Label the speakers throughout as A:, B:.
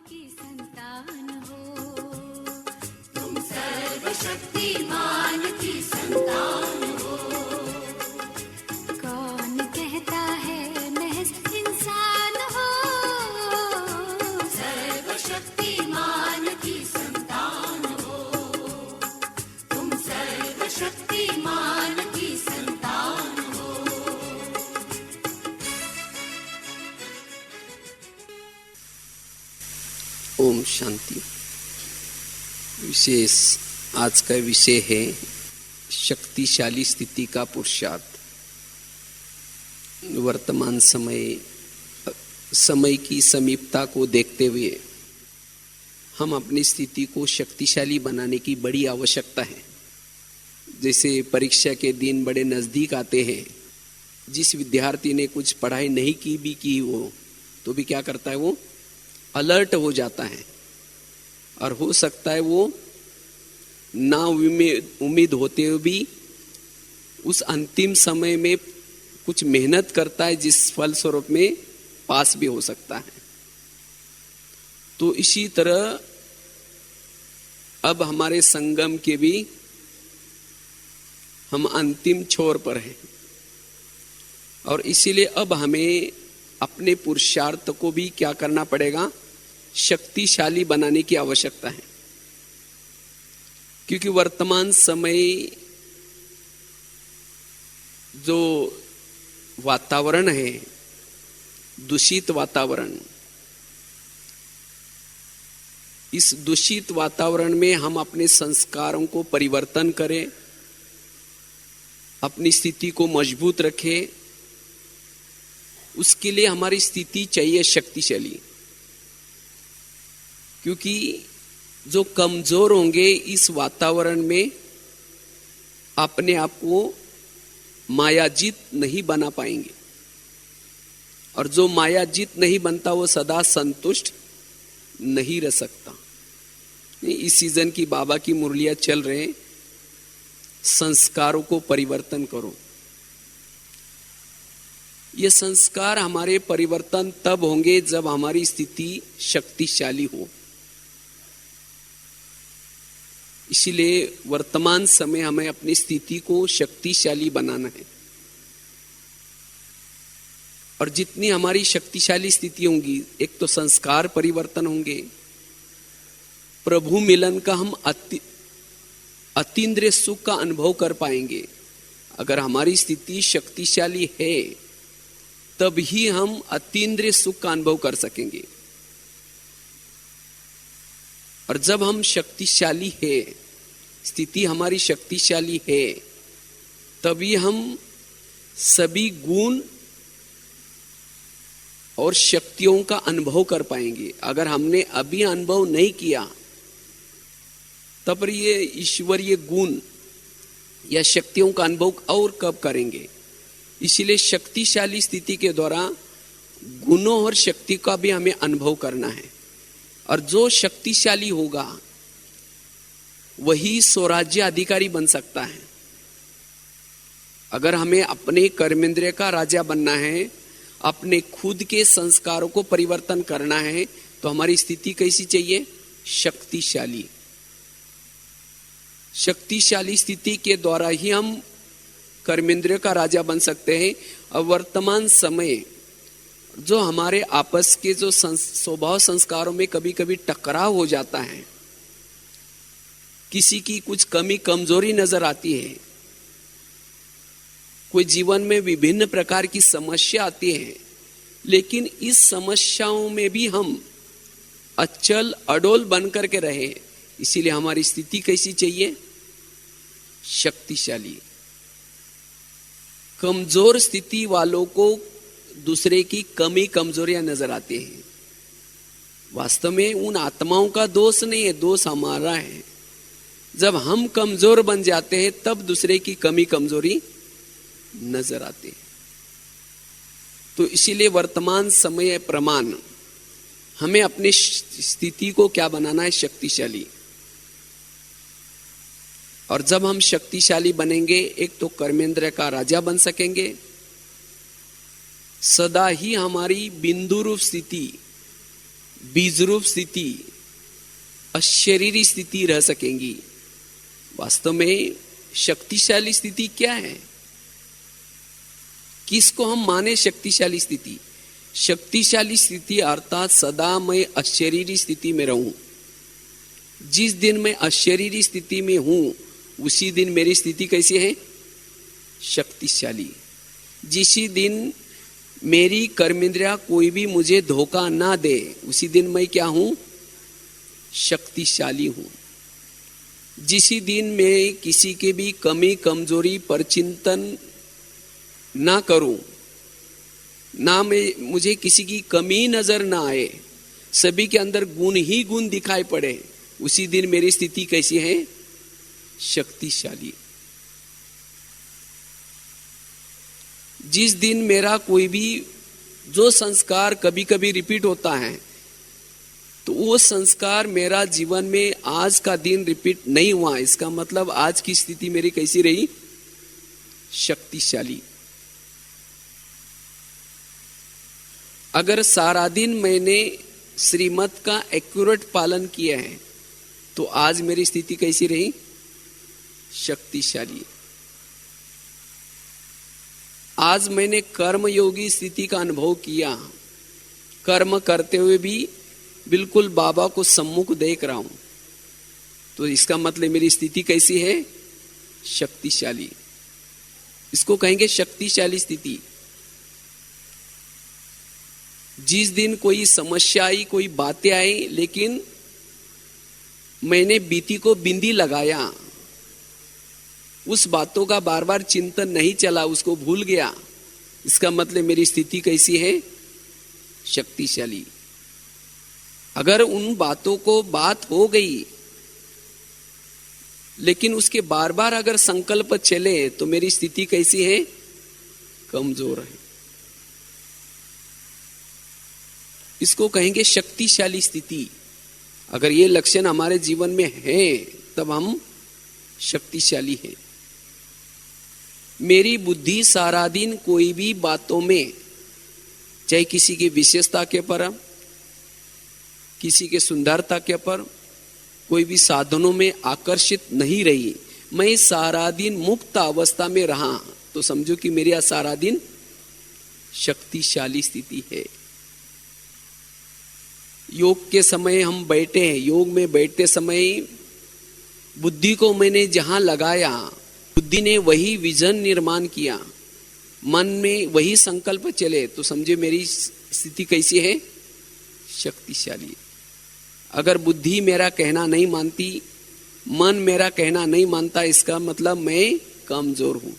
A: की संतान हो, तुम सर्वशक्तिमान की संतान हो। कौन कहता है महज इंसान हो, सर्वशक्तिमान की संतान हो, तुम सर्वशक्तिमान की संतान हो।
B: ओम शांति। विशेष आज का विषय है शक्तिशाली स्थिति का पुरुषार्थ। वर्तमान समय की समीपता को देखते हुए हम अपनी स्थिति को शक्तिशाली बनाने की बड़ी आवश्यकता है। जैसे परीक्षा के दिन बड़े नज़दीक आते हैं, जिस विद्यार्थी ने कुछ पढ़ाई नहीं की वो तो भी क्या करता है, वो अलर्ट हो जाता है और हो सकता है वो ना उम्मीद होते हुए भी उस अंतिम समय में कुछ मेहनत करता है, जिस फलस्वरूप में पास भी हो सकता है। तो इसी तरह अब हमारे संगम के भी हम अंतिम छोर पर हैं और इसीलिए अब हमें अपने पुरुषार्थ को भी क्या करना पड़ेगा, शक्तिशाली बनाने की आवश्यकता है। क्योंकि वर्तमान समय जो वातावरण है, दूषित वातावरण, इस दूषित वातावरण में हम अपने संस्कारों को परिवर्तन करें, अपनी स्थिति को मजबूत रखें, उसके लिए हमारी स्थिति चाहिए शक्तिशाली। क्योंकि जो कमजोर होंगे इस वातावरण में अपने आप को मायाजीत नहीं बना पाएंगे, और जो मायाजीत नहीं बनता वो सदा संतुष्ट नहीं रह सकता। इस सीजन की बाबा की मुरलियां चल रहे, संस्कारों को परिवर्तन करो। ये संस्कार हमारे परिवर्तन तब होंगे जब हमारी स्थिति शक्तिशाली हो। इसीलिए वर्तमान समय हमें अपनी स्थिति को शक्तिशाली बनाना है, और जितनी हमारी शक्तिशाली स्थिति होंगी, एक तो संस्कार परिवर्तन होंगे, प्रभु मिलन का हम अतीन्द्रिय सुख का अनुभव कर पाएंगे। अगर हमारी स्थिति शक्तिशाली है तब ही हम अतीन्द्रिय सुख का अनुभव कर सकेंगे। और जब हम शक्तिशाली है, स्थिति हमारी शक्तिशाली है, तभी हम सभी गुण और शक्तियों का अनुभव कर पाएंगे। अगर हमने अभी अनुभव नहीं किया तब ये ईश्वरीय गुण या शक्तियों का अनुभव और कब करेंगे। इसीलिए शक्तिशाली स्थिति के द्वारा गुणों और शक्ति का भी हमें अनुभव करना है, और जो शक्तिशाली होगा वही स्वराज्य अधिकारी बन सकता है। अगर हमें अपने कर्मेंद्रिय का राजा बनना है, अपने खुद के संस्कारों को परिवर्तन करना है, तो हमारी स्थिति कैसी चाहिए, शक्तिशाली। शक्तिशाली स्थिति के द्वारा ही हम कर्मेंद्रिय का राजा बन सकते हैं। और वर्तमान समय जो हमारे आपस के जो स्वभाव संस्कारों में कभी कभी टकराव हो जाता है, किसी की कुछ कमी कमजोरी नजर आती है, कोई जीवन में विभिन्न प्रकार की समस्या आती है, लेकिन इस समस्याओं में भी हम अचल अडोल बन करके रहे। इसीलिए हमारी स्थिति कैसी चाहिए, शक्तिशाली। कमजोर स्थिति वालों को दूसरे की कमी कमजोरियां नजर आती हैं। वास्तव में उन आत्माओं का दोष नहीं है, दोष हमारा है। जब हम कमजोर बन जाते हैं तब दूसरे की कमी कमजोरी नजर आती है। तो इसीलिए वर्तमान समय प्रमाण हमें अपनी स्थिति को क्या बनाना है, शक्तिशाली। और जब हम शक्तिशाली बनेंगे, एक तो कर्मेंद्र का राजा बन सकेंगे, सदा ही हमारी बिंदु रूप स्थिति बीजरूप स्थिति, अशरीरी स्थिति रह सकेंगी। वास्तव में शक्तिशाली स्थिति क्या है? किसको हम माने शक्तिशाली स्थिति? शक्तिशाली स्थिति अर्थात सदा मैं अशरीरी स्थिति में रहूं। जिस दिन मैं अशरीरी स्थिति में हूं उसी दिन मेरी स्थिति कैसी है? शक्तिशाली। जिस दिन मेरी कर्मेंद्रिया कोई भी मुझे धोखा ना दे उसी दिन मैं क्या हूं? शक्तिशाली हूं। जिस दिन मैं किसी के भी कमी कमजोरी पर चिंतन ना करूं, ना मुझे किसी की कमी नजर ना आए, सभी के अंदर गुण ही गुण दिखाई पड़े, उसी दिन मेरी स्थिति कैसी है? शक्तिशाली। जिस दिन मेरा कोई भी जो संस्कार कभी कभी रिपीट होता है तो वो संस्कार मेरा जीवन में आज का दिन रिपीट नहीं हुआ, इसका मतलब आज की स्थिति मेरी कैसी रही? शक्तिशाली। अगर सारा दिन मैंने श्रीमत का एक्यूरेट पालन किया है तो आज मेरी स्थिति कैसी रही? शक्तिशाली। आज मैंने कर्मयोगी स्थिति का अनुभव किया, कर्म करते हुए भी बिल्कुल बाबा को सम्मुख देख रहा हूं, तो इसका मतलब मेरी स्थिति कैसी है? शक्तिशाली। इसको कहेंगे शक्तिशाली स्थिति। जिस दिन कोई समस्या आई, कोई बातें आई, लेकिन मैंने बीती को बिंदी लगाया, उस बातों का बार बार चिंतन नहीं चला, उसको भूल गया, इसका मतलब मेरी स्थिति कैसी है? शक्तिशाली। अगर उन बातों को बात हो गई लेकिन उसके बार बार अगर संकल्प चले तो मेरी स्थिति कैसी है? कमजोर है। इसको कहेंगे शक्तिशाली स्थिति। अगर ये लक्षण हमारे जीवन में है तब हम शक्तिशाली हैं। मेरी बुद्धि सारा दिन कोई भी बातों में, चाहे किसी की विशेषता के पर, किसी के सुंदरता के पर, कोई भी साधनों में आकर्षित नहीं रही। मैं सारा दिन मुक्त अवस्था में रहा तो समझो कि मेरी सारा दिन शक्तिशाली स्थिति है। योग के समय हम बैठे हैं, योग में बैठते समय बुद्धि को मैंने जहां लगाया, बुद्धि ने वही विजन निर्माण किया, मन में वही संकल्प चले, तो समझे मेरी स्थिति कैसी है? शक्तिशाली। अगर बुद्धि मेरा कहना नहीं मानती, मन मेरा कहना नहीं मानता, इसका मतलब मैं कमजोर हूं।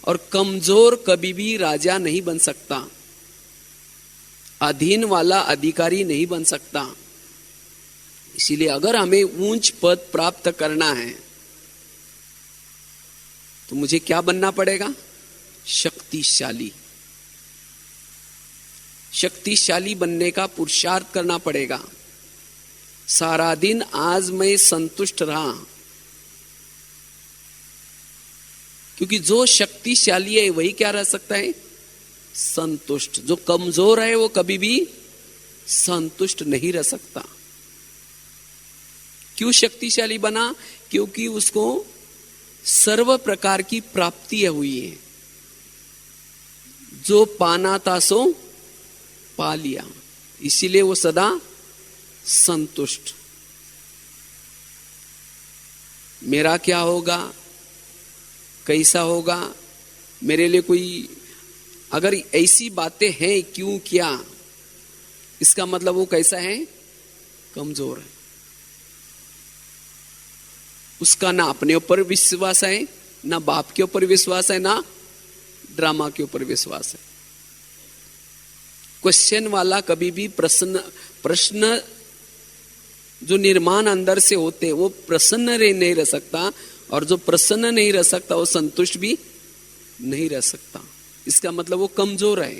B: और कमजोर कभी भी राजा नहीं बन सकता, अधीन वाला अधिकारी नहीं बन सकता। इसीलिए अगर हमें ऊंच पद प्राप्त करना है तो मुझे क्या बनना पड़ेगा? शक्तिशाली। शक्तिशाली बनने का पुरुषार्थ करना पड़ेगा। सारा दिन आज मैं संतुष्ट रहा, क्योंकि जो शक्तिशाली है वही क्या रह सकता है? संतुष्ट। जो कमजोर है वो कभी भी संतुष्ट नहीं रह सकता। क्यों शक्तिशाली बना? क्योंकि उसको सर्व प्रकार की प्राप्ति हुई है। जो पाना था सो पा लिया, इसीलिए वो सदा संतुष्ट। मेरा क्या होगा, कैसा होगा, मेरे लिए कोई अगर ऐसी बातें हैं क्यों क्या, इसका मतलब वो कैसा है? कमजोर है। उसका ना अपने ऊपर विश्वास है, ना बाप के ऊपर विश्वास है, ना ड्रामा के ऊपर विश्वास है। क्वेश्चन वाला कभी भी प्रश्न जो निर्माण अंदर से होते वो प्रसन्न नहीं रह सकता, और जो प्रसन्न नहीं रह सकता वो संतुष्ट भी नहीं रह सकता। इसका मतलब वो कमजोर है।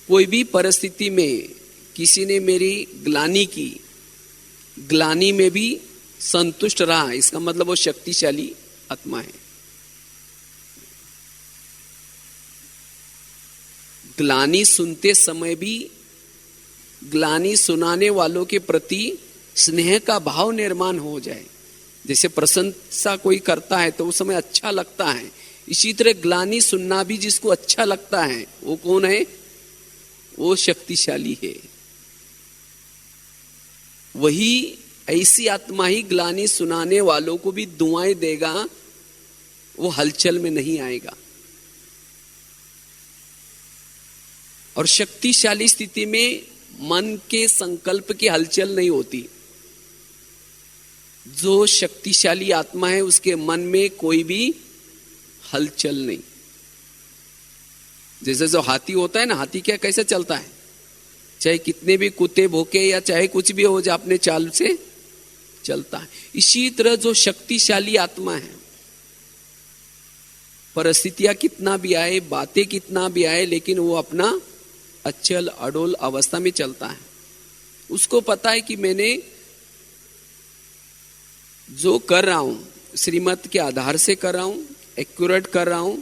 B: कोई भी परिस्थिति में किसी ने मेरी ग्लानि की, ग्लानि में भी संतुष्ट रहा, इसका मतलब वो शक्तिशाली आत्मा है। ग्लानि सुनते समय भी ग्लानि सुनाने वालों के प्रति स्नेह का भाव निर्माण हो जाए। जैसे प्रशंसा कोई करता है तो उस समय अच्छा लगता है, इसी तरह ग्लानि सुनना भी जिसको अच्छा लगता है वो कौन है? वो शक्तिशाली है। वही ऐसी आत्मा ही ग्लानि सुनाने वालों को भी दुआएं देगा, वो हलचल में नहीं आएगा। और शक्तिशाली स्थिति में मन के संकल्प की हलचल नहीं होती। जो शक्तिशाली आत्मा है उसके मन में कोई भी हलचल नहीं। जैसे जो हाथी होता है ना, हाथी क्या कैसे चलता है? चाहे कितने भी कुत्ते भौंके या चाहे कुछ भी हो जाए, अपने चाल से चलता है। इसी तरह जो शक्तिशाली आत्मा है, परिस्थितियां कितना भी आए, बातें कितना भी आए, लेकिन वो अपना अचल अडोल अवस्था में चलता है। उसको पता है कि मैंने जो कर रहा हूं श्रीमत के आधार से कर रहा हूं, एक्यूरेट कर रहा हूं,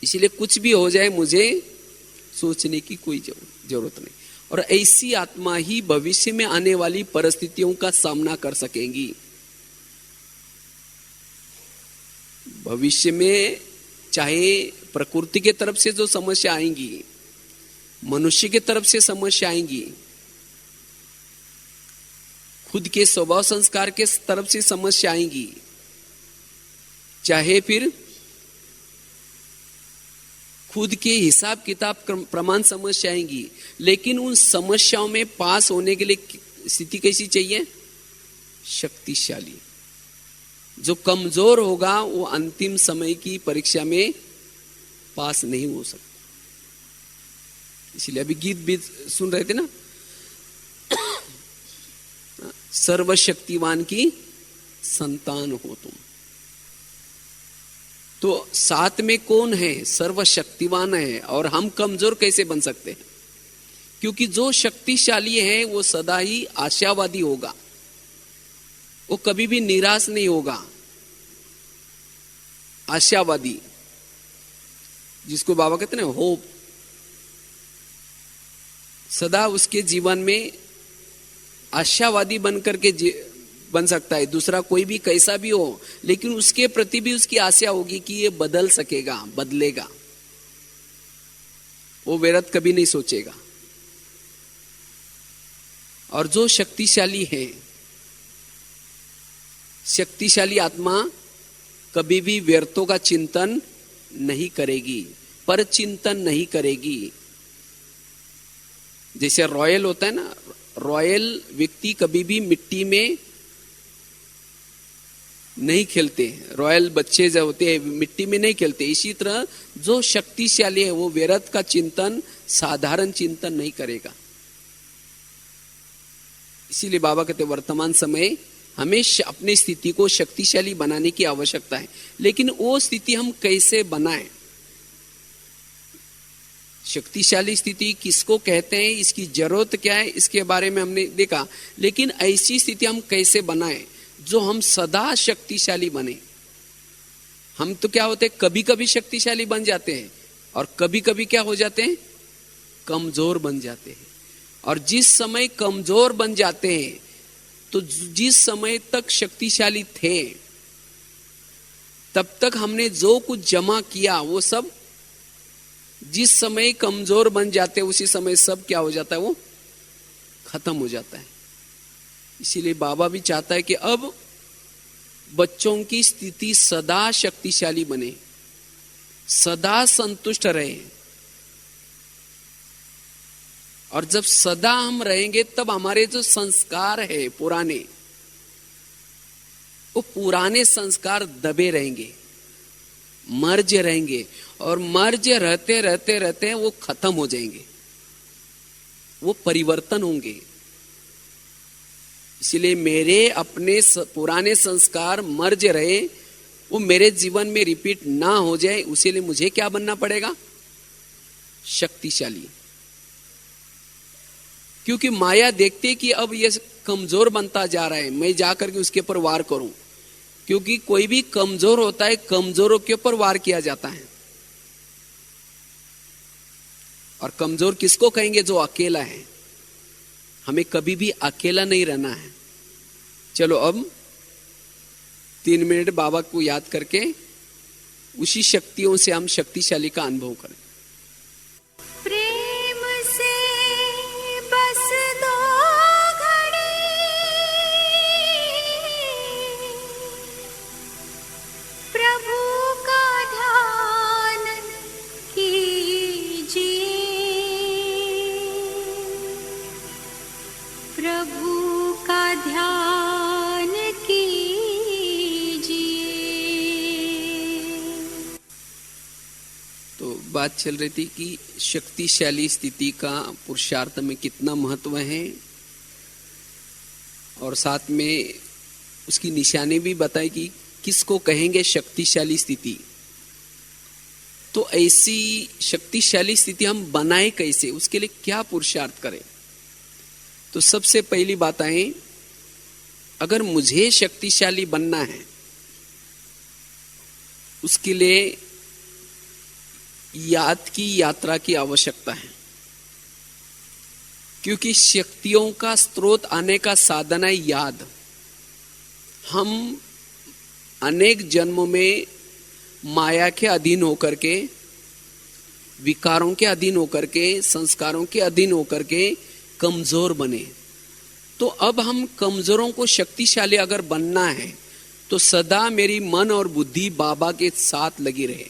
B: इसलिए कुछ भी हो जाए मुझे सोचने की कोई जरूरत नहीं। और ऐसी आत्मा ही भविष्य में आने वाली परिस्थितियों का सामना कर सकेंगी। भविष्य में चाहे प्रकृति के तरफ से जो समस्या आएंगी, मनुष्य के तरफ से समस्या आएंगी, खुद के स्वभाव संस्कार के तरफ से समस्या आएंगी, चाहे फिर खुद के हिसाब किताब प्रमाण समस्या आएंगी, लेकिन उन समस्याओं में पास होने के लिए स्थिति कैसी चाहिए? शक्तिशाली। जो कमजोर होगा वो अंतिम समय की परीक्षा में पास नहीं हो सकता। इसलिए अभी गीत भी सुन रहे थे ना, सर्वशक्तिवान की संतान हो तुम। तो साथ में कौन है? सर्वशक्तिवान है। और हम कमजोर कैसे बन सकते हैं? क्योंकि जो शक्तिशाली है वो सदा ही आशावादी होगा, वो कभी भी निराश नहीं होगा। आशावादी, जिसको बाबा कहते हैं ना होप, सदा उसके जीवन में आशावादी बनकर के बन सकता है। दूसरा कोई भी कैसा भी हो, लेकिन उसके प्रति भी उसकी आशा होगी कि ये बदल सकेगा, बदलेगा। वो व्यर्थ कभी नहीं सोचेगा। और जो शक्तिशाली है, शक्तिशाली आत्मा कभी भी व्यर्थों का चिंतन नहीं करेगी, पर चिंतन नहीं करेगी। जैसे रॉयल होता है ना, रॉयल व्यक्ति कभी भी मिट्टी में नहीं खेलते। रॉयल बच्चे जो होते हैं मिट्टी में नहीं खेलते। इसी तरह जो शक्तिशाली है वो व्यर्थ का चिंतन, साधारण चिंतन नहीं करेगा। इसीलिए बाबा कहते वर्तमान समय हमें अपनी स्थिति को शक्तिशाली बनाने की आवश्यकता है। लेकिन वो स्थिति हम कैसे बनाएं? शक्तिशाली स्थिति किसको कहते हैं, इसकी जरूरत क्या है, इसके बारे में हमने देखा। लेकिन ऐसी स्थिति हम कैसे बनाएं जो हम सदा शक्तिशाली बने? हम तो क्या होते हैं, कभी कभी शक्तिशाली बन जाते हैं और कभी कभी क्या हो जाते हैं, कमजोर बन जाते हैं। और जिस समय कमजोर बन जाते हैं तो जिस समय तक शक्तिशाली थे तब तक हमने जो कुछ जमा किया वो सब जिस समय कमजोर बन जाते उसी समय सब क्या हो जाता है, वो खत्म हो जाता है। इसीलिए बाबा भी चाहता है कि अब बच्चों की स्थिति सदा शक्तिशाली बने, सदा संतुष्ट रहे। और जब सदा हम रहेंगे तब हमारे जो संस्कार है पुराने, वो पुराने संस्कार दबे रहेंगे, मर्ज रहेंगे। और मर्ज रहते रहते रहते वो खत्म हो जाएंगे, वो परिवर्तन होंगे। इसलिए मेरे अपने पुराने संस्कार मर्ज रहे, वो मेरे जीवन में रिपीट ना हो जाए, उसी लिए मुझे क्या बनना पड़ेगा, शक्तिशाली। क्योंकि माया देखते कि अब ये कमजोर बनता जा रहा है, मैं जाकर के उसके ऊपर वार करूं। क्योंकि कोई भी कमजोर होता है, कमजोरों के ऊपर वार किया जाता है। और कमजोर किसको कहेंगे, जो अकेला है। हमें कभी भी अकेला नहीं रहना है। चलो अब 3 मिनट बाबा को याद करके उसी शक्तियों से हम शक्तिशाली का अनुभव करें।
A: प्रेम से बस दो घड़ी प्रभु का ध्यान कीजिए, प्रभु का ध्यान कीजिए।
B: तो बात चल रही थी कि शक्तिशाली स्थिति का पुरुषार्थ में कितना महत्व है, और साथ में उसकी निशानी भी बताई कि किसको कहेंगे शक्तिशाली स्थिति। तो ऐसी शक्तिशाली स्थिति हम बनाए कैसे, उसके लिए क्या पुरुषार्थ करें। तो सबसे पहली बात है, अगर मुझे शक्तिशाली बनना है उसके लिए याद की यात्रा की आवश्यकता है, क्योंकि शक्तियों का स्रोत आने का साधन है याद। हम अनेक जन्मों में माया के अधीन होकर के, विकारों के अधीन होकर के, संस्कारों के अधीन होकर के कमजोर बने। तो अब हम कमजोरों को शक्तिशाली अगर बनना है तो सदा मेरी मन और बुद्धि बाबा के साथ लगी रहे,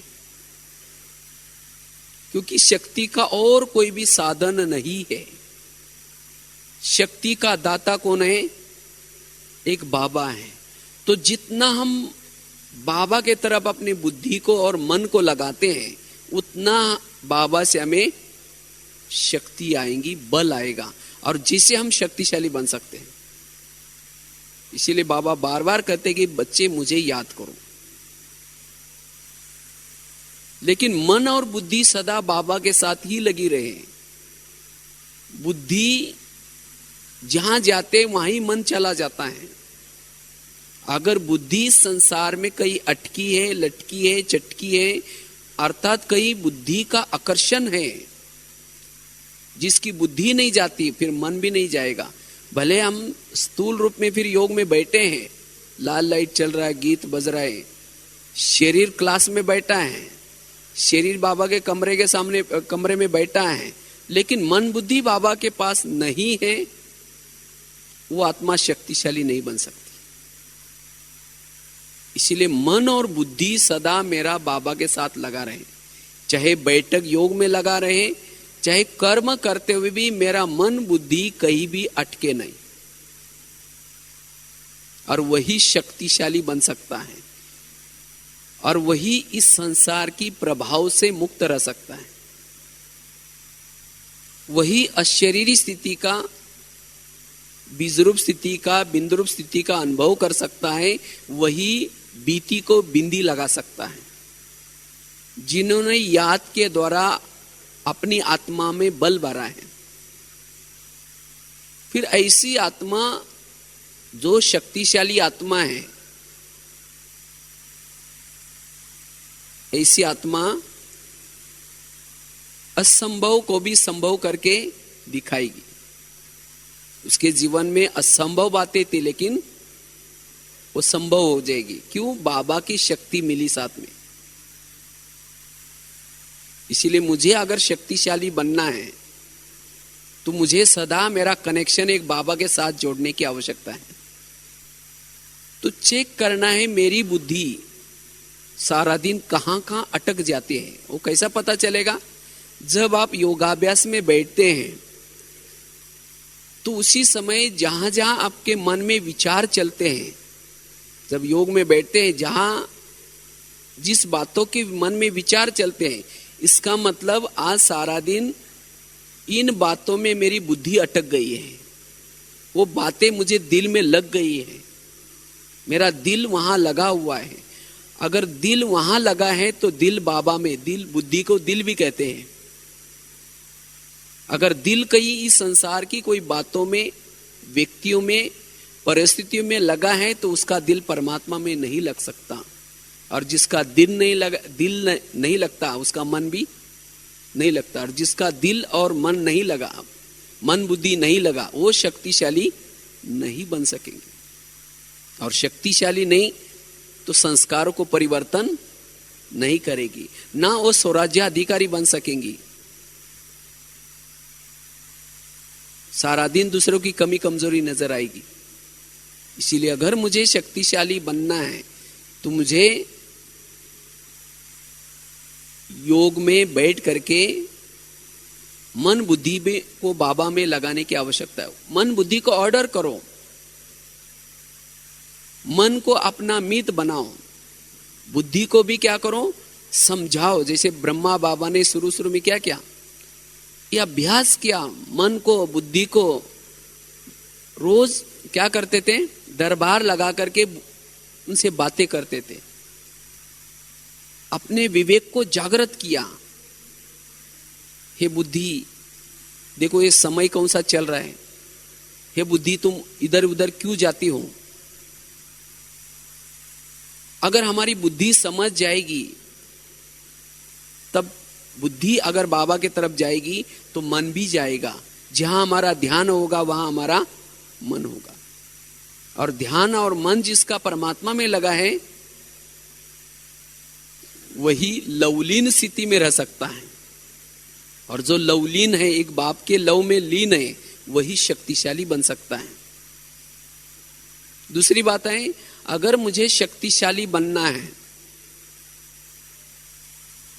B: क्योंकि शक्ति का और कोई भी साधन नहीं है। शक्ति का दाता कौन है? एक बाबा है। तो जितना हम बाबा के तरफ अपनी बुद्धि को और मन को लगाते हैं, उतना बाबा से हमें शक्ति आएगी, बल आएगा, और जिससे हम शक्तिशाली बन सकते हैं। इसीलिए बाबा बार बार कहते हैं कि बच्चे मुझे याद करो। लेकिन मन और बुद्धि सदा बाबा के साथ ही लगी रहे। बुद्धि जहां जाते वहां ही मन चला जाता है। अगर बुद्धि संसार में कहीं अटकी है, लटकी है, चटकी है, अर्थात कहीं बुद्धि का आकर्षण है, जिसकी बुद्धि नहीं जाती फिर मन भी नहीं जाएगा। भले हम स्थूल रूप में फिर योग में बैठे हैं, लाल लाइट चल रहा है, गीत बज रहा है, शरीर क्लास में बैठा है, शरीर बाबा के कमरे के सामने कमरे में बैठा है, लेकिन मन बुद्धि बाबा के पास नहीं है, वो आत्मा शक्तिशाली नहीं बन सकती। इसीलिए मन और बुद्धि सदा मेरा बाबा के साथ लगा रहे, चाहे बैठक योग में लगा रहे, चाहे कर्म करते हुए भी मेरा मन बुद्धि कहीं भी अटके नहीं, और वही शक्तिशाली बन सकता है, और वही इस संसार की प्रभाव से मुक्त रह सकता है। वही अशरीरी स्थिति का, बीजरूप स्थिति का, बिंदुरूप स्थिति का अनुभव कर सकता है। वही बीती को बिंदी लगा सकता है। जिन्होंने याद के द्वारा अपनी आत्मा में बल भरा है, फिर ऐसी आत्मा जो शक्तिशाली आत्मा है, ऐसी आत्मा असंभव को भी संभव करके दिखाएगी। उसके जीवन में असंभव बातें थी, लेकिन वो संभव हो जाएगी। क्यों? बाबा की शक्ति मिली साथ में। इसीलिए मुझे अगर शक्तिशाली बनना है तो मुझे सदा मेरा कनेक्शन एक बाबा के साथ जोड़ने की आवश्यकता है। तो चेक करना है मेरी बुद्धि सारा दिन कहां कहां अटक जाती है। वो कैसा पता चलेगा? जब आप योगाभ्यास में बैठते हैं तो उसी समय जहां जहां आपके मन में विचार चलते हैं, जब योग में बैठते हैं, जहां जिस बातों के मन में विचार चलते हैं, इसका मतलब आज सारा दिन इन बातों में मेरी बुद्धि अटक गई है, वो बातें मुझे दिल में लग गई है, मेरा दिल वहां लगा हुआ है। अगर दिल वहां लगा है तो दिल बाबा में, दिल बुद्धि को दिल भी कहते हैं। अगर दिल कहीं इस संसार की कोई बातों में, व्यक्तियों में, परिस्थितियों में लगा है तो उसका दिल परमात्मा में नहीं लग सकता, और जिसका दिल नहीं लगता उसका मन भी नहीं लगता, और जिसका दिल और मन नहीं लगा, मन बुद्धि नहीं लगा, वो शक्तिशाली नहीं बन सकेंगे। और शक्तिशाली नहीं तो संस्कारों को परिवर्तन नहीं करेगी, ना वो स्वराज्याधिकारी बन सकेंगी। सारा दिन दूसरों की कमी कमजोरी नजर आएगी। इसीलिए अगर मुझे शक्तिशाली बनना है तो मुझे योग में बैठ करके मन बुद्धि को बाबा में लगाने की आवश्यकता है। मन बुद्धि को ऑर्डर करो, मन को अपना मित बनाओ, बुद्धि को भी क्या करो, समझाओ। जैसे ब्रह्मा बाबा ने शुरू में क्या किया, ये अभ्यास किया, मन को बुद्धि को रोज क्या करते थे, दरबार लगा करके उनसे बातें करते थे, अपने विवेक को जागृत किया। हे बुद्धि, देखो ये समय कौन सा चल रहा है, हे बुद्धि तुम इधर उधर क्यों जाती हो। अगर हमारी बुद्धि समझ जाएगी, तब बुद्धि अगर बाबा की तरफ जाएगी तो मन भी जाएगा। जहां हमारा ध्यान होगा वहां हमारा मन होगा। और ध्यान और मन जिसका परमात्मा में लगा है वही लवलीन स्थिति में रह सकता है। और जो लवलीन है, एक बाप के लव में लीन है, वही शक्तिशाली बन सकता है। दूसरी बात है, अगर मुझे शक्तिशाली बनना है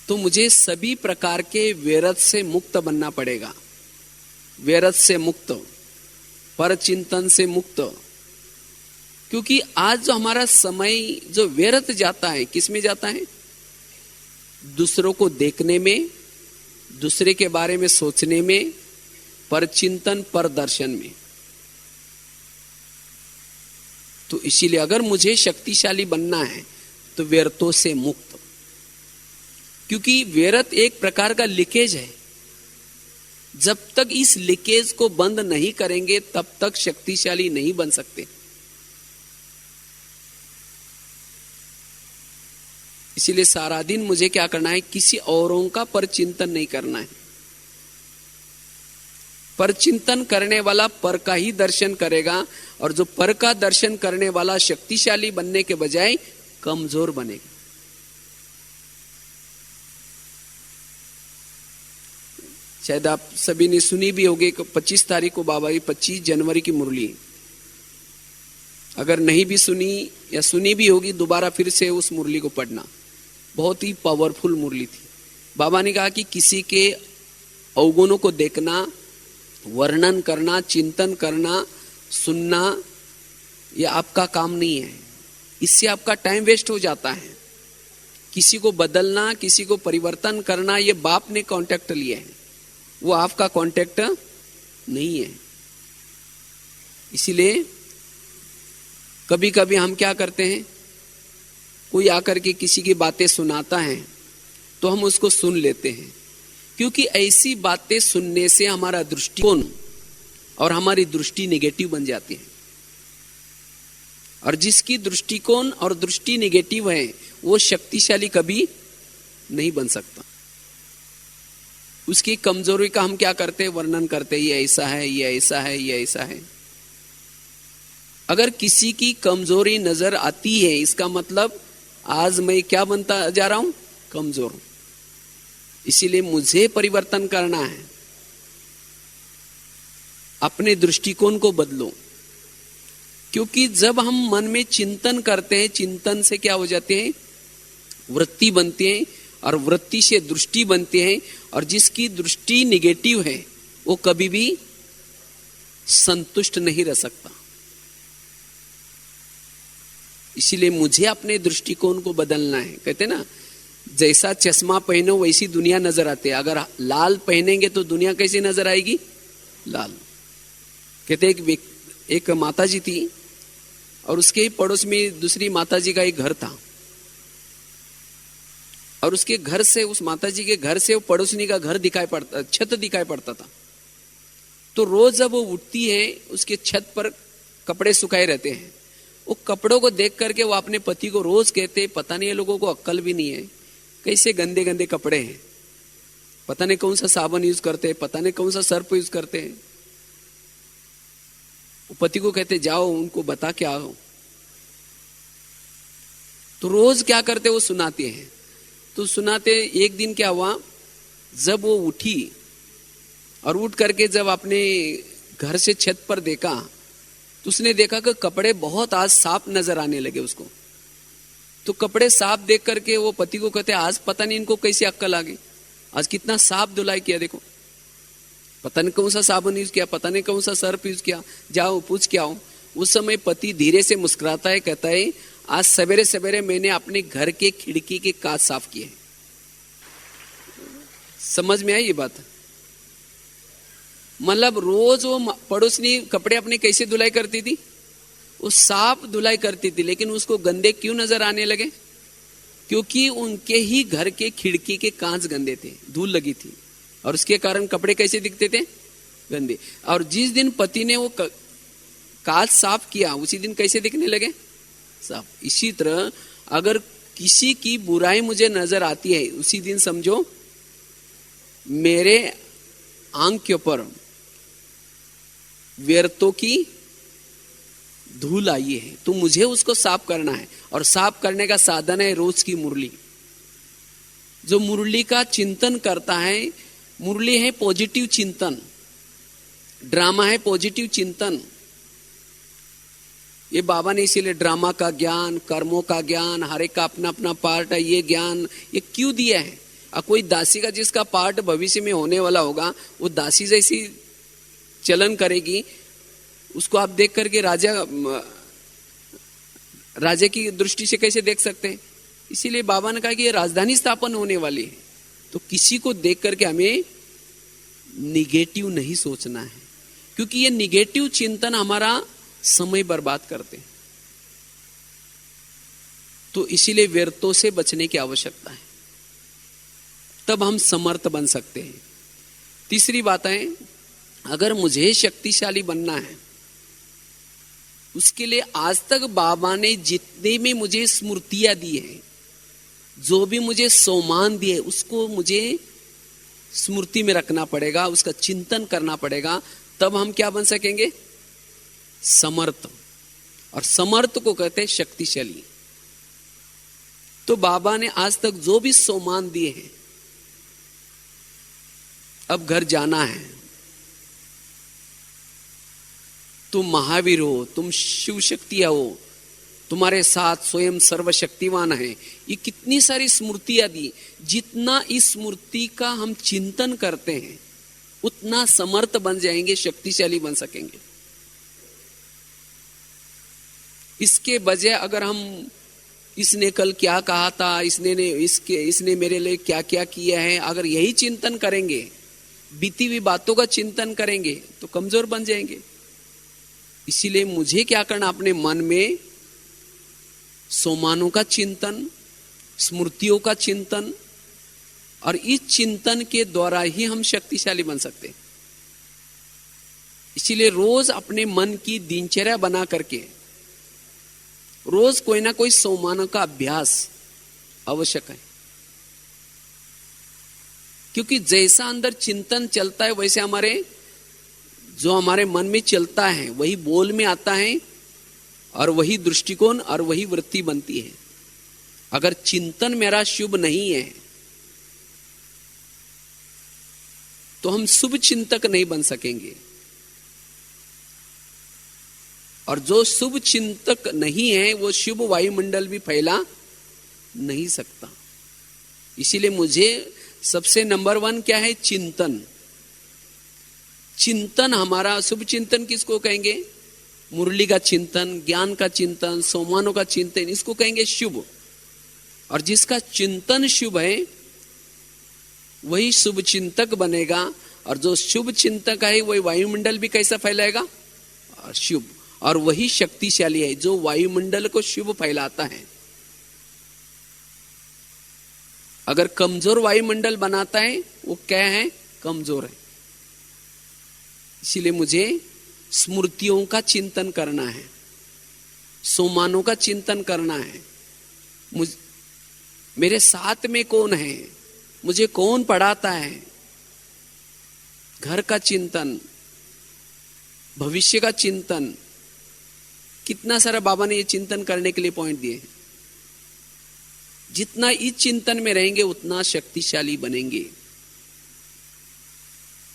B: तो मुझे सभी प्रकार के व्यर्थ से मुक्त बनना पड़ेगा। व्यर्थ से मुक्त, परचिंतन से मुक्त। क्योंकि आज जो हमारा समय जो व्यर्थ जाता है, किस में जाता है, दूसरों को देखने में, दूसरे के बारे में सोचने में, परचिंतन पर दर्शन में। तो इसीलिए अगर मुझे शक्तिशाली बनना है तो व्यर्थों से मुक्त। क्योंकि व्यर्थ एक प्रकार का लीकेज है। जब तक इस लीकेज को बंद नहीं करेंगे तब तक शक्तिशाली नहीं बन सकते। इसीलिए सारा दिन मुझे क्या करना है, किसी औरों का परचिंतन नहीं करना है। परचिंतन करने वाला पर का ही दर्शन करेगा, और जो पर का दर्शन करने वाला शक्तिशाली बनने के बजाय कमजोर बनेगा। शायद आप सभी ने सुनी भी होगी, 25 तारीख को बाबा की 25 जनवरी की मुरली। अगर नहीं भी सुनी या सुनी भी होगी, दोबारा फिर से उस मुरली को पढ़ना। बहुत ही पावरफुल मुरली थी। बाबा ने कहा कि किसी के अवगुणों को देखना, वर्णन करना, चिंतन करना, सुनना, यह आपका काम नहीं है। इससे आपका टाइम वेस्ट हो जाता है। किसी को बदलना, किसी को परिवर्तन करना, यह बाप ने कांटेक्ट लिया है, वो आपका कांटेक्ट नहीं है। इसीलिए कभी कभी हम क्या करते हैं, कोई आकर के किसी की बातें सुनाता है तो हम उसको सुन लेते हैं। क्योंकि ऐसी बातें सुनने से हमारा दृष्टिकोण और हमारी दृष्टि नेगेटिव बन जाती है। और जिसकी दृष्टिकोण और दृष्टि नेगेटिव है वो शक्तिशाली कभी नहीं बन सकता। उसकी कमजोरी का हम क्या करते हैं, वर्णन करते हैं, ये ऐसा है, ये ऐसा है, ये ऐसा है। अगर किसी की कमजोरी नजर आती है, इसका मतलब आज मैं क्या बनता जा रहा हूं, कमजोर। इसीलिए मुझे परिवर्तन करना है। अपने दृष्टिकोण को बदलो। क्योंकि जब हम मन में चिंतन करते हैं, चिंतन से क्या हो जाते हैं, वृत्ति बनती है, और वृत्ति से दृष्टि बनती है। और जिसकी दृष्टि निगेटिव है वो कभी भी संतुष्ट नहीं रह सकता। इसीलिए मुझे अपने दृष्टिकोण को बदलना है। कहते ना, जैसा चश्मा पहनो वैसी दुनिया नजर आती है। अगर लाल पहनेंगे तो दुनिया कैसी नजर आएगी, लाल। कहते एक माता जी थी और उसके ही पड़ोस में दूसरी माता जी का एक घर था। और उसके घर से, उस माता जी के घर से वो पड़ोसनी का घर दिखाई पड़ता, छत दिखाई पड़ता था। तो रोज जब वो उठती है उसके छत पर कपड़े सुखाए रहते हैं। वो कपड़ों को देख करके वो अपने पति को रोज कहते, पता नहीं ये लोगों को अक्ल भी नहीं है, कैसे गंदे गंदे कपड़े हैं, पता नहीं कौन सा साबुन यूज करते हैं, पता नहीं कौन सा सर्फ यूज करते हैं। वो पति को कहते जाओ उनको बता के आओ। तो रोज क्या करते वो सुनाते हैं। तो सुनाते एक दिन क्या हुआ, जब वो उठी और उठ करके जब अपने घर से छत पर देखा तो उसने देखा कि कपड़े बहुत आज साफ नजर आने लगे उसको। तो कपड़े साफ देख करके वो पति को कहते आज पता नहीं इनको कैसी अक्ल आ गई, आज कितना साफ धुलाई किया, देखो पता नहीं कौन सा साबुन यूज किया, पता नहीं कौन सा सर्फ यूज किया, जाओ पूछ के आओ। उस समय पति धीरे से मुस्कुराता है, कहता है आज सवेरे सवेरे मैंने अपने घर के खिड़की के कांच साफ किए। समझ में आई ये बात? मतलब रोज वो पड़ोसनी कपड़े अपने कैसे धुलाई करती थी, वो साफ धुलाई करती थी, लेकिन उसको गंदे क्यों नजर आने लगे? क्योंकि उनके ही घर के खिड़की के कांच गंदे थे, धूल लगी थी, और उसके कारण कपड़े कैसे दिखते थे? गंदे। और जिस दिन पति ने वो कांच साफ किया उसी दिन कैसे दिखने लगे? साफ। इसी तरह अगर किसी की बुराई मुझे नजर आती है उसी दिन समझो मेरे आंख के ऊपर व्यर्थों की धूल आई है, तो मुझे उसको साफ करना है। और साफ करने का साधन है रोज की मुरली। जो मुरली का चिंतन करता है, मुरली है पॉजिटिव चिंतन, ड्रामा है पॉजिटिव चिंतन। ये बाबा ने इसीलिए ड्रामा का ज्ञान, कर्मों का ज्ञान, हर एक का अपना अपना पार्ट है, ये ज्ञान ये क्यों दिया है? कोई दासी का जिसका पार्ट भविष्य में होने वाला होगा, वो दासी जैसी चलन करेगी, उसको आप देख करके राजा की दृष्टि से कैसे देख सकते हैं? इसीलिए बाबा ने कहा कि ये राजधानी स्थापन होने वाली है, तो किसी को देख करके हमें निगेटिव नहीं सोचना है, क्योंकि ये निगेटिव चिंतन हमारा समय बर्बाद करते हैं। तो इसीलिए व्यर्थों से बचने की आवश्यकता है, तब हम समर्थ बन सकते हैं। तीसरी बात है, अगर मुझे शक्तिशाली बनना है उसके लिए आज तक बाबा ने जितने भी मुझे स्मृतियां दी है, जो भी मुझे सम्मान दिए, उसको मुझे स्मृति में रखना पड़ेगा, उसका चिंतन करना पड़ेगा, तब हम क्या बन सकेंगे? समर्थ। और समर्थ को कहते हैं शक्तिशाली। तो बाबा ने आज तक जो भी सम्मान दिए हैं, अब घर जाना है, तुम महावीर हो, तुम शिव शक्तियां हो, तुम्हारे साथ स्वयं सर्वशक्तिवान है, ये कितनी सारी स्मृतियां दी। जितना इस स्मृति का हम चिंतन करते हैं उतना समर्थ बन जाएंगे, शक्तिशाली बन सकेंगे। इसके बजाय अगर हम इसने कल क्या कहा था, इसने मेरे लिए क्या क्या किया है, अगर यही चिंतन करेंगे, बीती हुई बातों का चिंतन करेंगे, तो कमजोर बन जाएंगे। इसीलिए मुझे क्या करना, अपने मन में सम्मानों का चिंतन, स्मृतियों का चिंतन, और इस चिंतन के द्वारा ही हम शक्तिशाली बन सकते हैं। इसीलिए रोज अपने मन की दिनचर्या बना करके रोज कोई ना कोई सम्मानों का अभ्यास आवश्यक है, क्योंकि जैसा अंदर चिंतन चलता है वैसे जो हमारे मन में चलता है वही बोल में आता है, और वही दृष्टिकोण और वही वृत्ति बनती है। अगर चिंतन मेरा शुभ नहीं है तो हम शुभ चिंतक नहीं बन सकेंगे, और जो शुभ चिंतक नहीं है वो शुभ वायुमंडल भी फैला नहीं सकता। इसीलिए मुझे सबसे नंबर 1 क्या है? चिंतन। चिंतन हमारा शुभ चिंतन किसको कहेंगे? मुरली का चिंतन, ज्ञान का चिंतन, सम्मानों का चिंतन, इसको कहेंगे शुभ। और जिसका चिंतन शुभ है वही शुभ चिंतक बनेगा, और जो शुभ चिंतक है वही वायुमंडल भी कैसा फैलाएगा? शुभ। और वही शक्तिशाली है जो वायुमंडल को शुभ फैलाता है। अगर कमजोर वायुमंडल बनाता है वो क्या है? कमजोर है। इसीलिए मुझे स्मृतियों का चिंतन करना है, सम्मानों का चिंतन करना है। मेरे साथ में कौन है, मुझे कौन पढ़ाता है, घर का चिंतन, भविष्य का चिंतन, कितना सारा बाबा ने ये चिंतन करने के लिए पॉइंट दिए हैं। जितना इस चिंतन में रहेंगे उतना शक्तिशाली बनेंगे।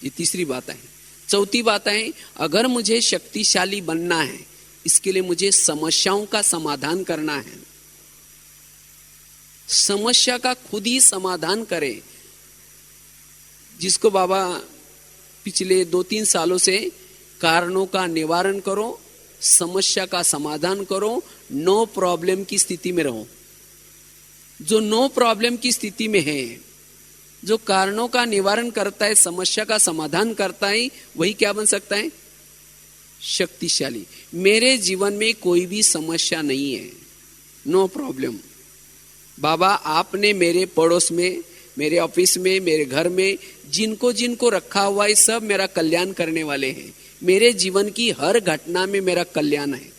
B: ये तीसरी बात है। चौथी बात है, अगर मुझे शक्तिशाली बनना है, इसके लिए मुझे समस्याओं का समाधान करना है। समस्या का खुद ही समाधान करें, जिसको बाबा पिछले 2-3 सालों से कारणों का निवारण करो, समस्या का समाधान करो, नो प्रॉब्लम की स्थिति में रहो। जो नो प्रॉब्लम की स्थिति में है, जो कारणों का निवारण करता है, समस्या का समाधान करता है, वही क्या बन सकता है? शक्तिशाली। मेरे जीवन में कोई भी समस्या नहीं है, नो प्रॉब्लम। बाबा आपने मेरे पड़ोस में, मेरे ऑफिस में, मेरे घर में जिनको जिनको रखा हुआ है, सब मेरा कल्याण करने वाले हैं। मेरे जीवन की हर घटना में मेरा कल्याण है।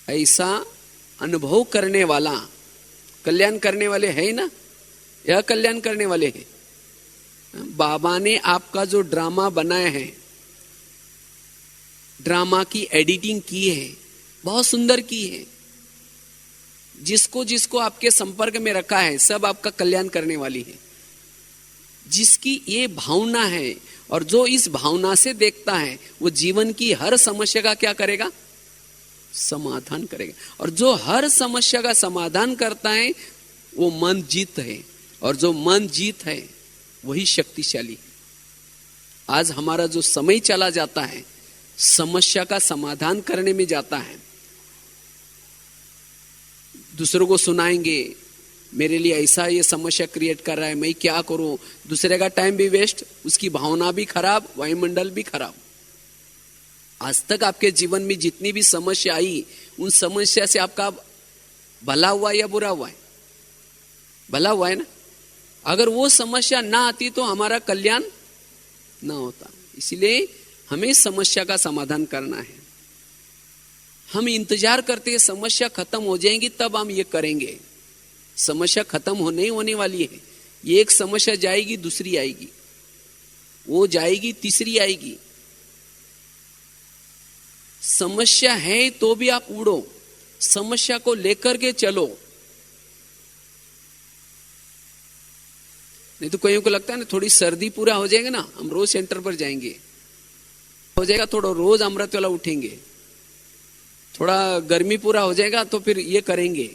B: ऐसा अनुभव करने वाला, कल्याण करने वाले है ना, यह कल्याण करने वाले हैं। बाबा ने आपका जो ड्रामा बनाया है, ड्रामा की एडिटिंग की है, बहुत सुंदर की है। जिसको जिसको आपके संपर्क में रखा है, सब आपका कल्याण करने वाली है। जिसकी ये भावना है और जो इस भावना से देखता है, वो जीवन की हर समस्या का क्या करेगा? समाधान करेगा। और जो हर समस्या का समाधान करता है, वो मन जीत है। और जो मन जीत है, वही शक्तिशाली है। आज हमारा जो समय चला जाता है, समस्या का समाधान करने में जाता है। दूसरों को सुनाएंगे, मेरे लिए ऐसा ये समस्या क्रिएट कर रहा है, मैं क्या करूं। दूसरे का टाइम भी वेस्ट, उसकी भावना भी खराब, वायुमंडल भी खराब। आज तक आपके जीवन में जितनी भी समस्या आई, उन समस्या से आपका भला हुआ या बुरा हुआ है? भला हुआ है ना। अगर वो समस्या ना आती तो हमारा कल्याण ना होता। इसलिए हमें समस्या का समाधान करना है। हम इंतजार करते हैं समस्या खत्म हो जाएंगी तब हम ये करेंगे। समस्या खत्म नहीं होने वाली है। ये एक समस्या जाएगी, दूसरी आएगी, वो जाएगी, तीसरी आएगी। समस्या है तो भी आप उड़ो, समस्या को लेकर के चलो। नहीं तो कईयों को लगता है ना, थोड़ी सर्दी पूरा हो जाएगा ना, हम रोज सेंटर पर जाएंगे, हो जाएगा, थोड़ा रोज अमृत वाला उठेंगे, थोड़ा गर्मी पूरा हो जाएगा तो फिर ये करेंगे।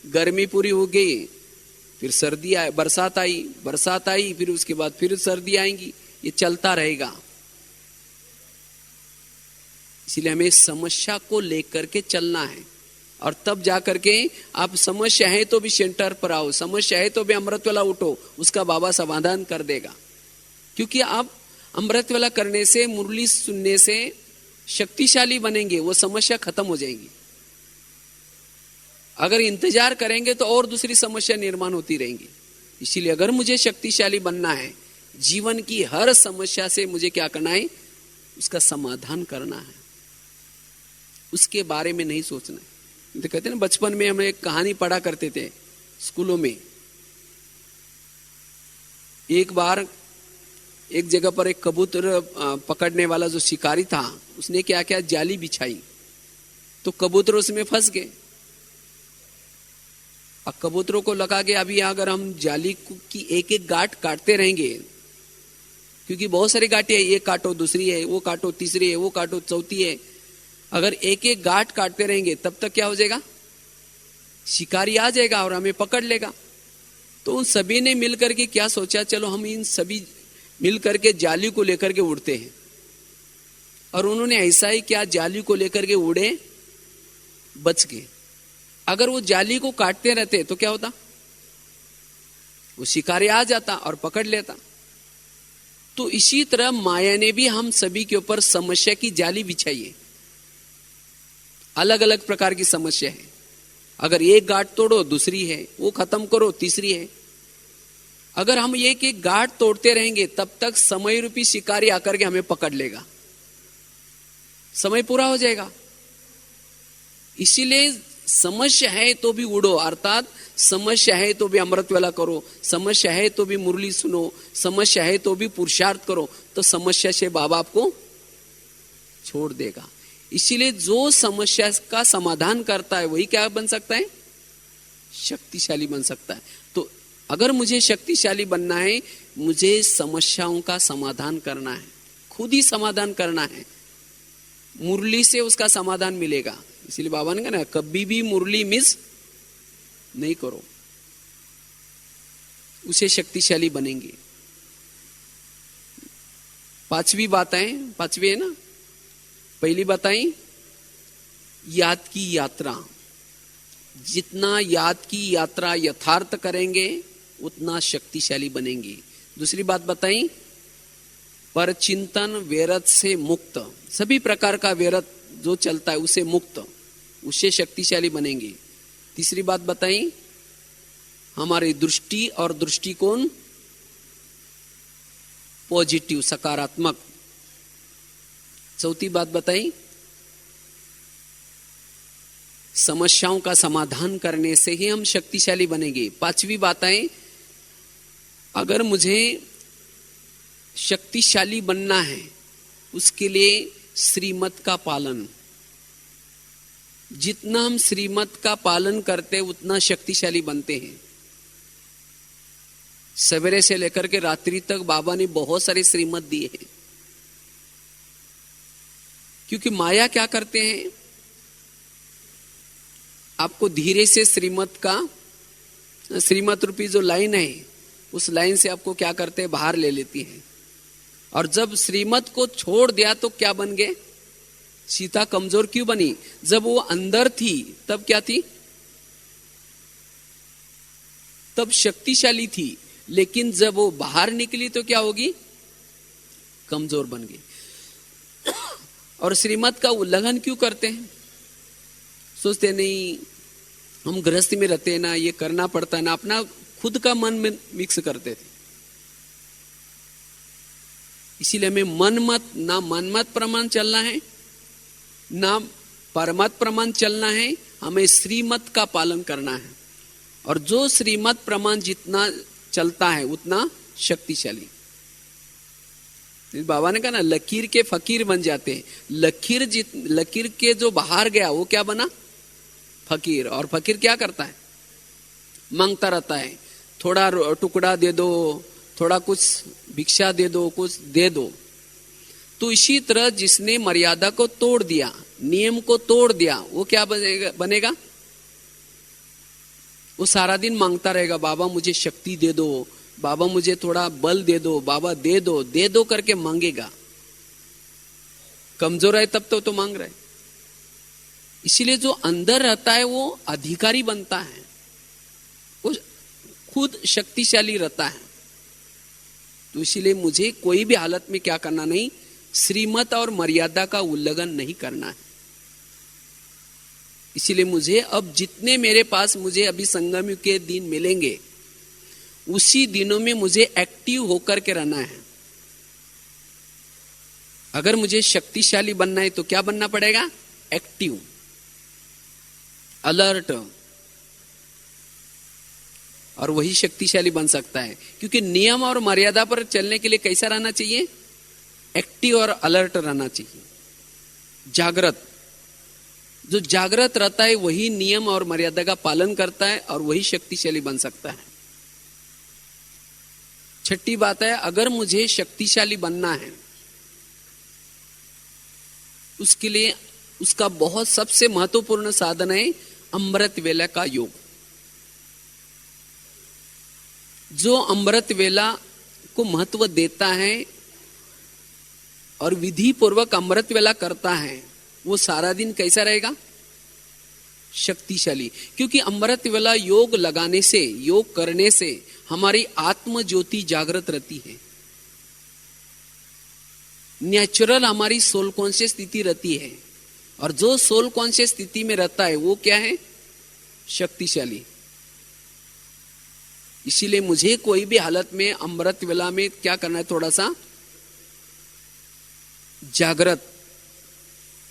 B: गर्मी पूरी हो गई, फिर सर्दी आई, बरसात आई, बरसात आई, फिर उसके बाद फिर सर्दी आएंगी। ये चलता रहेगा। इसलिए हमें समस्या को लेकर के चलना है। और तब जाकर के आप समस्या है तो भी सेंटर पर आओ, समस्या है तो भी अमृत वाला उठो, उसका बाबा समाधान कर देगा। क्योंकि आप अमृत वाला करने से, मुरली सुनने से शक्तिशाली बनेंगे, वो समस्या खत्म हो जाएगी। अगर इंतजार करेंगे तो और दूसरी समस्या निर्माण होती रहेंगी। इसीलिए अगर मुझे शक्तिशाली बनना है, जीवन की हर समस्या से मुझे क्या करना है? उसका समाधान करना है, उसके बारे में नहीं सोचना है। तो कहते हैं ना, बचपन में हम एक कहानी पढ़ा करते थे स्कूलों में। एक बार एक जगह पर एक कबूतर पकड़ने वाला जो शिकारी था, उसने क्या किया? जाली बिछाई, तो कबूतर उसमें फंस गए। अब कबूतरों को लगा कि अभी अगर हम जाली की एक एक गांठ काटते रहेंगे, क्योंकि बहुत सारी गांठें हैं, ये काटो, दूसरी है, वो काटो, तीसरी है, वो काटो, चौथी है, अगर एक एक गांठ काटते रहेंगे तब तक क्या हो जाएगा? शिकारी आ जाएगा और हमें पकड़ लेगा। तो उन सभी ने मिलकर के क्या सोचा, चलो हम इन सभी मिलकर के जाली को लेकर के उड़ते हैं। और उन्होंने ऐसा ही क्या, जाली को लेकर के उड़े, बच गए। अगर वो जाली को काटते रहते तो क्या होता? वो शिकारी आ जाता और पकड़ लेता। तो इसी तरह माया ने भी हम सभी के ऊपर समस्या की जाली बिछाई है। अलग अलग प्रकार की समस्या है। अगर एक गांठ तोड़ो, दूसरी है, वो खत्म करो, तीसरी है। अगर हम एक एक गांठ तोड़ते रहेंगे तब तक समय रूपी शिकारी आकर के हमें पकड़ लेगा, समय पूरा हो जाएगा। इसीलिए समस्या है तो भी उड़ो, अर्थात समस्या है तो भी अमृत वेला करो, समस्या है तो भी मुरली सुनो, समस्या है तो भी पुरुषार्थ करो, तो समस्या से बाबा आपको छोड़ देगा। इसीलिए जो समस्या का समाधान करता है वही क्या बन सकता है, शक्तिशाली बन सकता है। तो अगर मुझे शक्तिशाली बनना है, मुझे समस्याओं का समाधान करना है, खुद ही समाधान करना है। मुरली से उसका समाधान मिलेगा। इसलिए बाबा ने कहा ना, कभी भी मुरली मिस नहीं करो, उसे शक्तिशाली बनेंगे। पांचवी है ना, पहली बताई याद की यात्रा। जितना याद की यात्रा यथार्थ करेंगे उतना शक्तिशाली बनेंगे। दूसरी बात बताई, पर चिंतन व्यर्थ से मुक्त, सभी प्रकार का व्यर्थ जो चलता है उसे मुक्त, उससे शक्तिशाली बनेंगे। तीसरी बात बताई, हमारी दृष्टि और दृष्टिकोण पॉजिटिव, सकारात्मक। चौथी बात बताई, समस्याओं का समाधान करने से ही हम शक्तिशाली बनेंगे। पांचवी बात है, अगर मुझे शक्तिशाली बनना है उसके लिए श्रीमत का पालन, जितना हम श्रीमत का पालन करते उतना शक्तिशाली बनते हैं। सवेरे से लेकर के रात्रि तक बाबा ने बहुत सारे श्रीमत दिए हैं, क्योंकि माया क्या करते हैं, आपको धीरे से श्रीमत रूपी जो लाइन है उस लाइन से आपको क्या करते हैं, बाहर ले लेती है। और जब श्रीमत को छोड़ दिया तो क्या बन गए, सीता कमजोर क्यों बनी, जब वो अंदर थी तब क्या थी, तब शक्तिशाली थी, लेकिन जब वो बाहर निकली तो क्या होगी, कमजोर बन गई। और श्रीमत का उल्लंघन क्यों करते हैं, सोचते नहीं हम गृहस्थी में रहते हैं ना, ये करना पड़ता है ना, अपना खुद का मन में मिक्स करते थे। इसीलिए हमें मनमत प्रमाण चलना है ना परमत प्रमाण चलना है, हमें श्रीमत का पालन करना है। और जो श्रीमत प्रमाण जितना चलता है उतना शक्तिशाली। बाबा ने कहा ना, लकीर के फकीर बन जाते हैं। लकीर के जो बाहर गया वो क्या बना, फकीर। और फकीर क्या करता है, मांगता रहता है, थोड़ा टुकड़ा दे दो, थोड़ा कुछ भिक्षा दे दो, कुछ दे दो। तो इसी तरह जिसने मर्यादा को तोड़ दिया, नियम को तोड़ दिया, वो क्या बनेगा, वो सारा दिन मांगता रहेगा, बाबा मुझे शक्ति दे दो, बाबा मुझे थोड़ा बल दे दो, बाबा दे दो करके मांगेगा। कमजोर है तब तो मांग रहा है। इसीलिए जो अंदर रहता है वो अधिकारी बनता है, वो खुद शक्तिशाली रहता है। तो इसीलिए मुझे कोई भी हालत में क्या करना नहीं, श्रीमत और मर्यादा का उल्लंघन नहीं करना है। इसीलिए मुझे अब जितने मेरे पास मुझे अभी संगम युग के दिन मिलेंगे, उसी दिनों में मुझे एक्टिव होकर के रहना है। अगर मुझे शक्तिशाली बनना है तो क्या बनना पड़ेगा, एक्टिव, अलर्ट। और वही शक्तिशाली बन सकता है, क्योंकि नियम और मर्यादा पर चलने के लिए कैसा रहना चाहिए, एक्टिव और अलर्ट रहना चाहिए, जागृत। जो जागृत रहता है वही नियम और मर्यादा का पालन करता है और वही शक्तिशाली बन सकता है। छठी बात है, अगर मुझे शक्तिशाली बनना है उसके लिए उसका बहुत सबसे महत्वपूर्ण साधन है अमृत वेला का योग। जो अमृत वेला को महत्व देता है और विधि पूर्वक अमृत वेला करता है, वो सारा दिन कैसा रहेगा, शक्तिशाली। क्योंकि अमृत वेला योग लगाने से, योग करने से हमारी आत्म ज्योति जागृत रहती है, नेचुरल हमारी सोल कॉन्शियस स्थिति रहती है। और जो सोल कॉन्शियस स्थिति में रहता है वो क्या है, शक्तिशाली। इसीलिए मुझे कोई भी हालत में अमृत वेला में क्या करना है, थोड़ा सा जागृत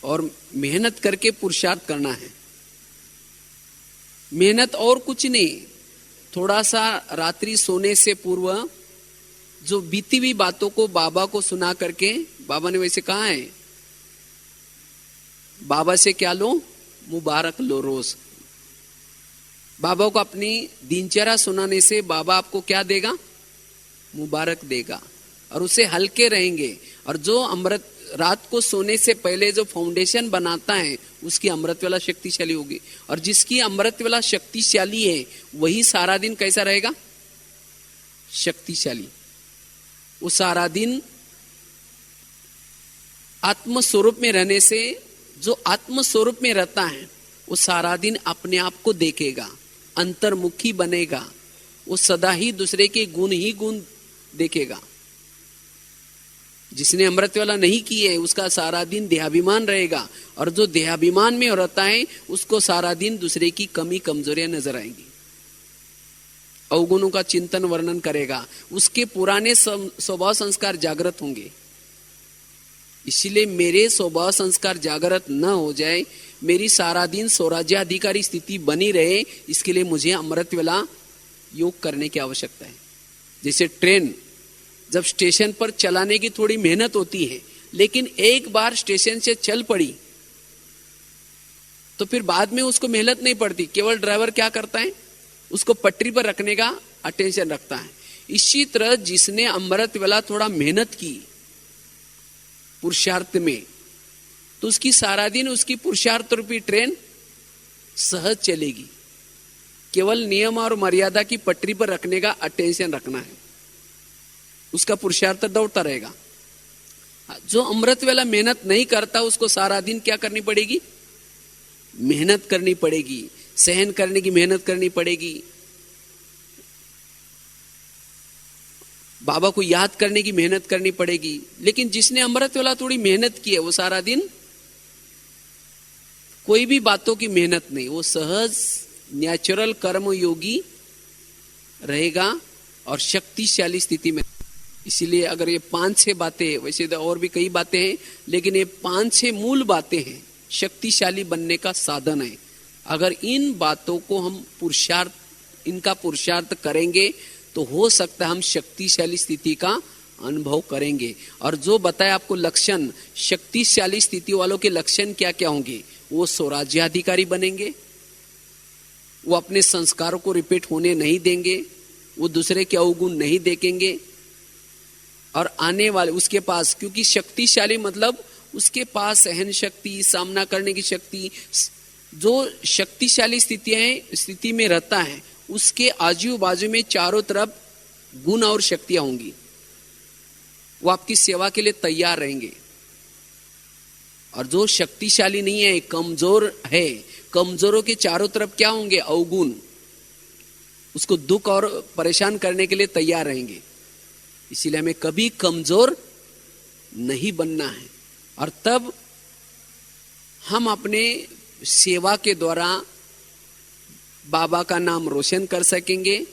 B: और मेहनत करके पुरुषार्थ करना है। मेहनत और कुछ नहीं, थोड़ा सा रात्रि सोने से पूर्व जो बीती हुई बातों को बाबा को सुना करके, बाबा ने वैसे कहा है, बाबा से क्या लो, मुबारक लो रोज। बाबा को अपनी दिनचर्या सुनाने से बाबा आपको क्या देगा, मुबारक देगा, और उससे हल्के रहेंगे। और जो अमृत रात को सोने से पहले जो फाउंडेशन बनाता है उसकी अमृत वाला शक्तिशाली होगी, और जिसकी अमृत वाला शक्तिशाली है वही सारा दिन कैसा रहेगा, शक्तिशाली। वो सारा दिन आत्म स्वरूप में रहने से, जो आत्म स्वरूप में रहता है वो सारा दिन अपने आप को देखेगा, अंतर्मुखी बनेगा, वो सदा ही दूसरे के गुण ही गुण देखेगा। जिसने अमृत वाला नहीं किए है उसका सारा दिन देहाभिमान रहेगा, और जो देहाभिमान में रहता है उसको सारा दिन दूसरे की कमी कमजोरियां नजर आएंगी, अवगुणों का चिंतन वर्णन करेगा, उसके पुराने स्वभाव संस्कार जागृत होंगे। इसीलिए मेरे स्वभाव संस्कार जागृत न हो जाए, मेरी सारा दिन स्वराज्याधिकारी स्थिति बनी रहे, इसके लिए मुझे अमृत वाला योग करने की आवश्यकता है। जैसे ट्रेन जब स्टेशन पर चलाने की थोड़ी मेहनत होती है, लेकिन एक बार स्टेशन से चल पड़ी तो फिर बाद में उसको मेहनत नहीं पड़ती, केवल ड्राइवर क्या करता है, उसको पटरी पर रखने का अटेंशन रखता है। इसी तरह जिसने अमृत वाला थोड़ा मेहनत की पुरुषार्थ में, तो उसकी सारा दिन उसकी पुरुषार्थ रूपी ट्रेन सहज चलेगी। केवल नियम और मर्यादा की पटरी पर रखने का अटेंशन रखना है, उसका पुरुषार्थ दौड़ता रहेगा। जो अमृत वाला मेहनत नहीं करता उसको सारा दिन क्या करनी पड़ेगी, मेहनत करनी पड़ेगी, सहन करने की मेहनत करनी पड़ेगी, बाबा को याद करने की मेहनत करनी पड़ेगी। लेकिन जिसने अमृत वाला थोड़ी मेहनत की है वो सारा दिन कोई भी बातों की मेहनत नहीं, वो सहज नेचुरल कर्म योगी रहेगा और शक्तिशाली स्थिति में। इसीलिए अगर ये 5-6 बातें, वैसे तो और भी कई बातें हैं, लेकिन ये 5-6 मूल बातें हैं, शक्तिशाली बनने का साधन है। अगर इन बातों को हम इनका पुरुषार्थ करेंगे तो हो सकता है हम शक्तिशाली स्थिति का अनुभव करेंगे। और जो बताया आपको लक्षण, शक्तिशाली स्थिति वालों के लक्षण क्या क्या होंगे, वो स्वराज्याधिकारी बनेंगे, वो अपने संस्कारों को रिपीट होने नहीं देंगे, वो दूसरे के अवगुण नहीं देखेंगे, और आने वाले उसके पास, क्योंकि शक्तिशाली मतलब उसके पास सहन शक्ति, सामना करने की शक्ति, जो शक्तिशाली स्थिति में रहता है उसके आजू बाजू में चारों तरफ गुण और शक्तियां होंगी, वो आपकी सेवा के लिए तैयार रहेंगे। और जो शक्तिशाली नहीं है, कमजोर है, कमजोरों के चारों तरफ क्या होंगे, अवगुण, उसको दुख और परेशान करने के लिए तैयार रहेंगे। इसीलिए हमें कभी कमजोर नहीं बनना है, और तब हम अपने सेवा के द्वारा बाबा का नाम रोशन कर सकेंगे,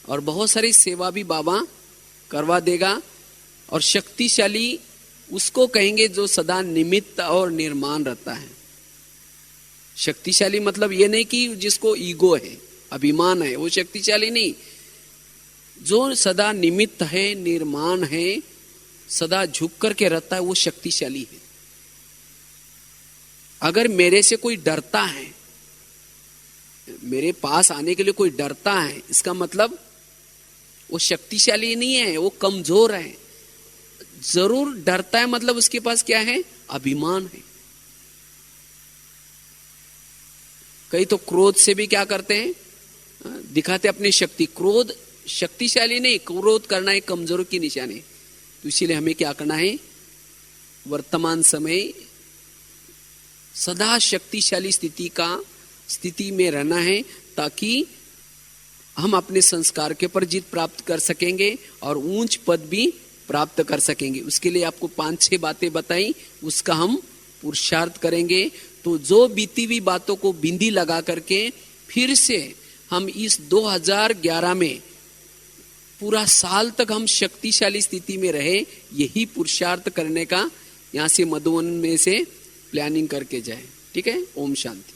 B: और बहुत सारी सेवा भी बाबा करवा देगा। और शक्तिशाली उसको कहेंगे जो सदा निमित्त और निर्माण रहता है। शक्तिशाली मतलब ये नहीं कि जिसको ईगो है, अभिमान है, वो शक्तिशाली नहीं। जो सदा निमित्त है, निर्माण है, सदा झुक करके रहता है, वो शक्तिशाली है। अगर मेरे से कोई डरता है, मेरे पास आने के लिए कोई डरता है, इसका मतलब वो शक्तिशाली नहीं है, वो कमजोर है। जरूर डरता है मतलब उसके पास क्या है, अभिमान है। कई तो क्रोध से भी क्या करते हैं, दिखाते अपनी शक्ति। क्रोध शक्तिशाली नहीं, क्रोध करना एक कमजोर की निशानी। तो इसीलिए हमें क्या करना है, वर्तमान समय सदा शक्तिशाली स्थिति में रहना है, ताकि हम अपने संस्कार के ऊपर जीत प्राप्त कर सकेंगे और ऊंच पद भी प्राप्त कर सकेंगे। उसके लिए आपको 5-6 बातें बताई, उसका हम पुरुषार्थ करेंगे। तो जो बीती हुई बातों को बिंदी लगा करके फिर से हम इस 2011 में पूरा साल तक हम शक्तिशाली स्थिति में रहे, यही पुरुषार्थ करने का यहाँ से मधुवन में से प्लानिंग करके जाए। ठीक है, ओम शांति।